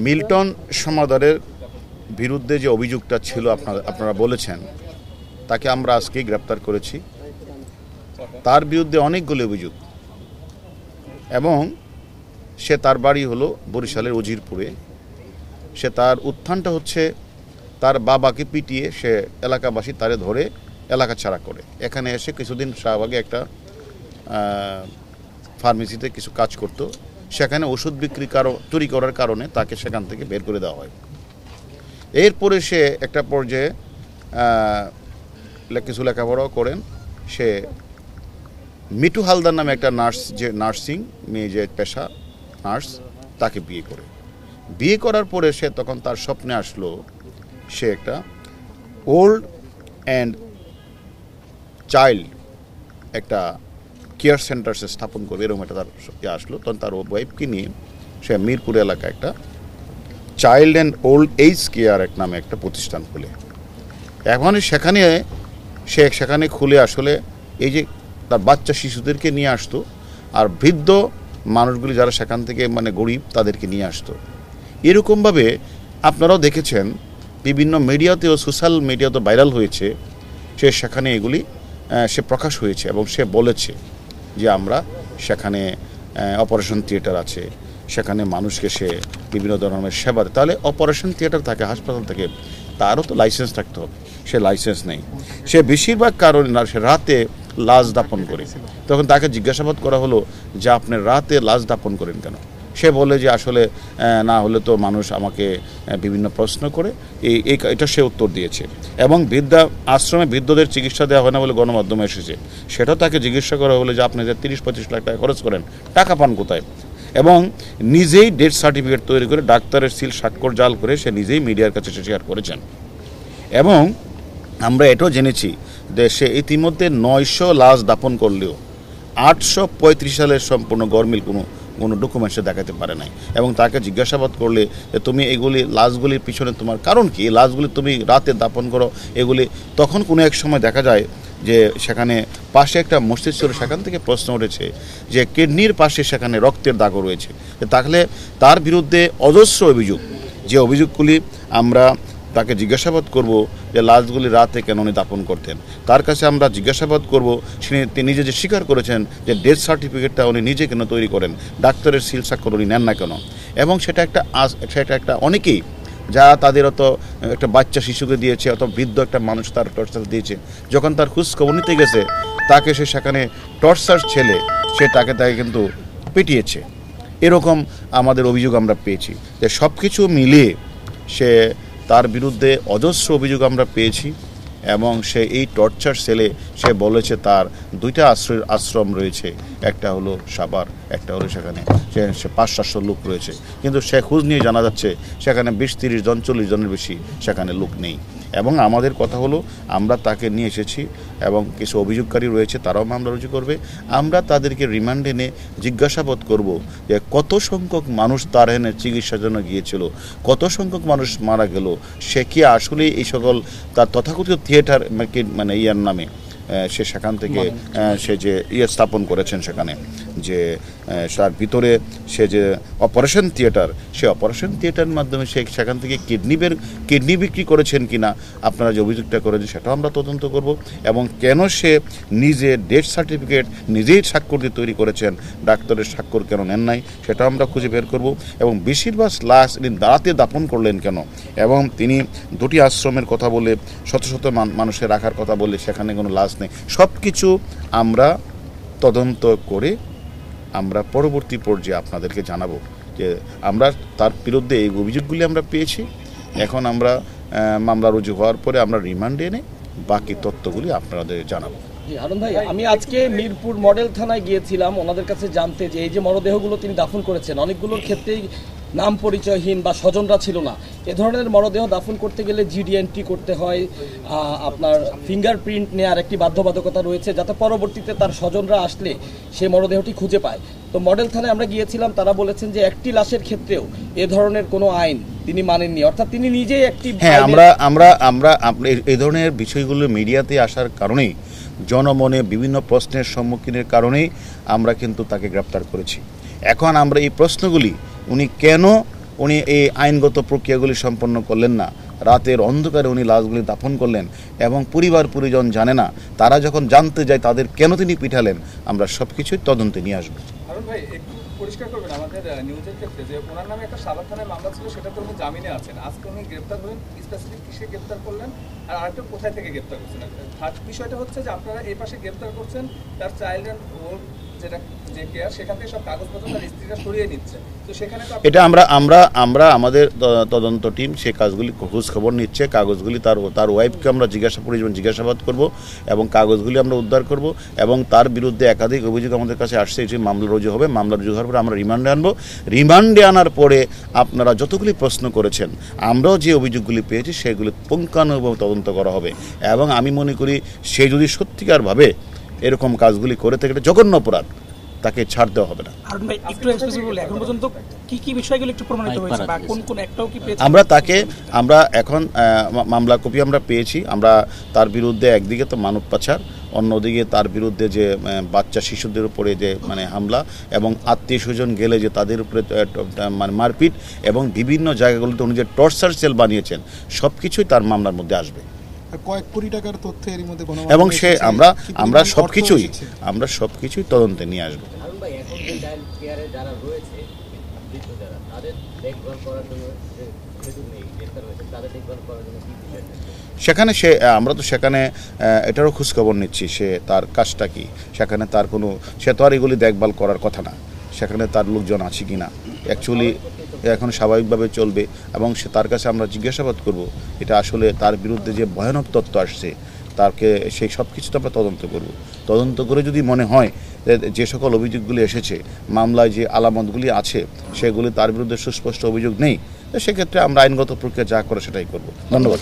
Milton সমাদরের বিরুদ্ধে যে অভিযোগটা ছিল আপনারা বলেছেন, তাকে আমরা আজকেই গ্রেপ্তার করেছি। তার বিরুদ্ধে অনেকগুলো অভিযোগ, এবং সে তার বাড়ি হলো বরিশালের উজিরপুরে। সে তার উত্থানটা হচ্ছে তার বাবাকে পিটিয়ে সে এলাকাবাসী তারে ধরে এলাকা ছাড়া করে এখানে এসে কিছুদিন শাহবাগে একটা ফার্মেসিতে কিছু কাজ করত। সেখানে ওষুধ বিক্রি চুরি করার কারণে তাকে সেখান থেকে বের করে দেওয়া হয়। এরপরে সে একটা পর্যায়ে কিছু লেখাপড়াও করেন। সে মিঠু হালদার নামে একটা নার্স, যে নার্সিং মেয়ে, যে পেশা নার্স, তাকে বিয়ে করার পরে সে তখন তার স্বপ্নে আসলো সে একটা ওল্ড অ্যান্ড চাইল্ড একটা কেয়ার সেন্টার সে স্থাপন করবে, এরকম একটা তার আসলো। তখন তার ওয়াইফকে নিয়ে সে মিরপুর এলাকায় একটা child and old age care নামে একটা প্রতিষ্ঠান খুলে। এখন সেখানে খুলে আসলে এই যে তার বাচ্চা শিশুদেরকে নিয়ে আসতো, আর বৃদ্ধ মানুষগুলি যারা সেখান থেকে গরিব তাদেরকে নিয়ে আসতো। এরকমভাবে আপনারাও দেখেছেন, বিভিন্ন মিডিয়াতেও, সোশ্যাল মিডিয়াতেও ভাইরাল হয়েছে। সেখানে এগুলি সে প্রকাশ হয়েছে এবং সে বলেছে যে আমরা সেখানে অপারেশন থিয়েটার আছে, সেখানে মানুষকে সে বিভিন্ন ধরনের সেবা দেয়। তাহলে অপারেশন থিয়েটার থাকে, হাসপাতাল থেকে, তারও তো লাইসেন্স থাকতে হবে। সে লাইসেন্স নেই। সে বেশিরভাগ কারণে না, সে রাতে লাশ দাপন করে। তখন তাকে জিজ্ঞাসাবাদ করা হলো যে আপনি রাতে লাশ দাপন করেন কেন? সে বলে যে আসলে না হলে তো মানুষ আমাকে বিভিন্ন প্রশ্ন করে, এটা সে উত্তর দিয়েছে। এবং আশ্রমে বৃদ্ধদের চিকিৎসা দেওয়া হয় না বলে গণমাধ্যমে এসেছে, সেটাও তাকে জিজ্ঞাসা করা হলো যে আপনি যে 30-35 লাখ টাকা খরচ করেন, টাকা পান কোথায়? এবং নিজেই ডেথ সার্টিফিকেট তৈরি করে ডাক্তারের সিল স্বাক্ষর জাল করে সে নিজেই মিডিয়ার কাছে শেয়ার করেছেন। এবং আমরা এটাও জেনেছি যে সে ইতিমধ্যে 900 লাশ দাপন করলেও 835 সালের সম্পূর্ণ গরমিল কোনো ডকুমেন্টসে দেখাতে পারে নাই। এবং তাকে জিজ্ঞাসাবাদ করলে যে তুমি এগুলি লাশগুলির পিছনে তোমার কারণ কি, এই লাশগুলি তুমি রাতে দাপন করো এগুলি, তখন কোনো এক সময় দেখা যায় যে সেখানে পাশে একটা মসজিদ ছিল, সেখান থেকে প্রশ্ন উঠেছে যে কিডনির পাশে সেখানে রক্তের দাগও রয়েছে। তাহলে তার বিরুদ্ধে অজস্র অভিযোগ, যে অভিযোগগুলি আমরা তাকে জিজ্ঞাসাবাদ করব যে লাশগুলি রাতে কেন উনি দাপন করতেন। তার কাছে আমরা জিজ্ঞাসাবাদ করব তিনি নিজে যে স্বীকার করেছেন যে ডেথ সার্টিফিকেটটা উনি নিজে কেন তৈরি করেন, ডাক্তারের সিল স্বাক্ষর উনি নেন না কেন। এবং সেটা একটা অনেকেই যারা তাদের অত একটা বাচ্চা শিশুকে দিয়েছে, অত বৃদ্ধ একটা মানুষ তার টর্চার দিয়েছে, যখন তার খোঁজ খবর নিতে গেছে তাকে সে সেখানে টর্চার ছেলে তাকে কিন্তু পিটিয়েছে। এরকম আমাদের অভিযোগ আমরা পেয়েছি। যে সব কিছু মিলিয়ে তার বিরুদ্ধে অজস্র অভিযোগ আমরা পেয়েছি। এবং সে এই টর্চার সেলে সে বলেছে তার 2টা আশ্রম রয়েছে, একটা হলো সাভার, একটা হলো সেখানে সে 500-700 লোক রয়েছে। কিন্তু সে খোঁজ নিয়ে জানা যাচ্ছে সেখানে 20-30 জন 40 জনের বেশি সেখানে লোক নেই। এবং আমাদের কথা হলো আমরা তাকে নিয়ে এসেছি এবং কিছু অভিযোগকারী রয়েছে, তারাও মামলা রুজু করবে। আমরা তাদেরকে রিমান্ডে নিয়ে জিজ্ঞাসাবাদ করব যে কত সংখ্যক মানুষ তার এনে চিকিৎসার জন্য গিয়েছিল, কত সংখ্যক মানুষ মারা গেল, সে কি আসলে এই সকল তার তথাকথিত থিয়েটার ইয়ার নামে সে সেখান থেকে সে যে স্থাপন করেছেন, সেখানে যে তার ভিতরে সে যে অপারেশন থিয়েটার, সে অপারেশন থিয়েটারের মাধ্যমে সে সেখান থেকে কিডনি বিক্রি করেছেন কিনা আপনারা যে অভিযোগটা করেছেন সেটাও আমরা তদন্ত করব। এবং কেন সে নিজে ডেথ সার্টিফিকেট নিজেই স্বাক্ষর দিয়ে তৈরি করেছেন, ডাক্তারের স্বাক্ষর কেন নেন নাই, সেটাও আমরা খুঁজে বের করব। এবং বেশিরভাগ লাশ তিনি রাতে দাপন করলেন কেন, এবং তিনি 2টি আশ্রমের কথা বলে শত শত মানুষের রাখার কথা বলে সেখানে কোনো লাশ নেই, সব কিছু আমরা তদন্ত করে আমরা পরবর্তী পর্যায়ে আপনাদেরকে জানাবো যে আমরা তার বিরুদ্ধে এই অভিযোগগুলি আমরা পেয়েছি। এখন আমরা মামলা রুজু হওয়ার পরে আমরা রিমান্ডে এনে বাকি তথ্যগুলি আপনাদের জানাবো। হারুন ভাই, আমি আজকে মিরপুর মডেল থানায় গিয়েছিলাম ওনাদের কাছে জানতে যে এই যে মরদেহগুলো তিনি দাফন করেছেন, অনেকগুলোর ক্ষেত্রেই নাম পরিচয়হীন বা স্বজনরা ছিল না। এ ধরনের মরদেহ দাফন করতে গেলে জিডি এন্ট্রি করতে হয়, আপনার ফিঙ্গারপ্রিন্ট নেওয়ার একটি বাধ্যবাধকতা রয়েছে, যাতে পরবর্তীতে তার স্বজনরা আসলে সেই মরদেহটি খুঁজে পায়। তো মডেল থানায় আমরা গিয়েছিলাম, তারা বলেছেন যে একটি লাশের ক্ষেত্রেও এ ধরনের কোনো আইন তিনি মানেননি, অর্থাৎ তিনি নিজেই একটি আমরা এই ধরনের বিষয়গুলো মিডিয়াতে আসার কারণেই, জনমনে বিভিন্ন প্রশ্নের সম্মুখীনের কারণেই আমরা কিন্তু তাকে গ্রেপ্তার করেছি। এখন আমরা এই প্রশ্নগুলি উনি কেন উনি এই আইনগত প্রক্রিয়াগুলি সম্পন্ন করলেন না, রাতের অন্ধকারে উনি লাশগুলি দাফন করলেন এবং পরিবার পরিজন জানে না। তারা যখন জানতে যায় তাদের কেন তিনি পিঠালেন, আমরা সব কিছুই তদন্তে নিয়ে আসবো। আরুন ভাই, একটু পরিষ্কার করবেন আমাদের নিউজের ক্ষেত্রে যে ওনার নামে একটা সাভার থানায় মামলা ছিল, সেটা তো উনি জামিনে আছেন। আজকে উনি গ্রেপ্তার হলেন, স্পেসিফিক কিসে গ্রেপ্তার করলেন আর আরেকটা কোথায় থেকে গ্রেপ্তার করছেন? থার্ড বিষয়টা হচ্ছে যে আপনারা এই পাশে গ্রেপ্তার করছেন তার চাইল্ড অ্যান্ড ওল্ড যেটা যে কেয়ার, সেখান থেকে সব কাগজপত্র তার স্ত্রীরা সরিয়ে নিচ্ছে। তো সেখানে তো এটা আমরা আমাদের তদন্ত টিম সে কাজগুলি খোঁজ খবর নিচ্ছে। কাগজগুলি তার ওয়াইফকে আমরা জিজ্ঞাসাবাদ করব এবং কাগজগুলি আমরা উদ্ধার করব এবং তার বিরুদ্ধে একাধিক অভিযোগ আমাদের কাছে আসছে। এই যে মামলা রুজু হবে, মামলা রুজু হওয়ার পরে আমরা রিমান্ডে আনবো। রিমান্ডে আনার পরে আপনারা যতগুলি প্রশ্ন করেছেন, আমরাও যে অভিযোগগুলি পেয়েছি সেগুলি পুঙ্খানুপুঙ্খভাবে তদন্ত করা হবে এবং আমি মনে করি সে যদি সত্যিকারভাবে এরকম কাজগুলি করে থাকে, এটা জঘন্য অপরাধ, তাকে ছাড় দেওয়া হবে না। আরুন ভাই, একটু এক্সপ্রেসিভ বলে এখন পর্যন্ত কি বিষয়গুলো একটু প্রমাণিত হয়েছে বা কোন একটাও কি পেয়েছে? আমরা এখন মামলা কপি আমরা পেয়েছি। আমরা তার বিরুদ্ধে একদিকে তো মানব পাচার, অন্যদিকে তার বিরুদ্ধে যে বাচ্চা শিশুদের উপরে যে হামলা এবং আত্মীয় স্বজন গেলে যে তাদের উপরে মারপিট এবং বিভিন্ন জায়গাগুলোতে উনি যে টর্চার সেল বানিয়েছেন, সব কিছুই তার মামলার মধ্যে আসবে। কয়েক কোটি টাকার তথ্য এর মধ্যে এবং আমরা সবকিছুই তদন্তে নিয়ে আসবো। আরুন ভাই, এখন যে চাইল্ড কেয়ারে যারা রয়েছে, বৃদ্ধ যারা, তাদের দেখভাল করার জন্য যেহেতু নেই, গ্রেপ্তার হয়েছে, তাদের দেখভাল করার জন্য কি বিষয়? আমরা তো সেখানে এটারও খোঁজখবর নিচ্ছি, সে তার কাজটা কি, সেখানে তার কোনো, সে তো আর এগুলি দেখভাল করার কথা না, সেখানে তার লোকজন আছে কি না, অ্যাকচুয়ালি এখন স্বাভাবিকভাবে চলবে এবং সে তার কাছে আমরা জিজ্ঞাসাবাদ করব এটা আসলে তার বিরুদ্ধে যে ভয়ানক তথ্য আসছে তাকে, সেই সব কিছু তো আমরা তদন্ত করে যদি মনে হয় যে সকল অভিযোগগুলি এসেছে, মামলায় যে আলামতগুলি আছে সেগুলি তার বিরুদ্ধে সুস্পষ্ট অভিযোগ নেই, সেক্ষেত্রে আমরা আইনগত প্রক্রিয়া যা করে সেটাই করব। ধন্যবাদ।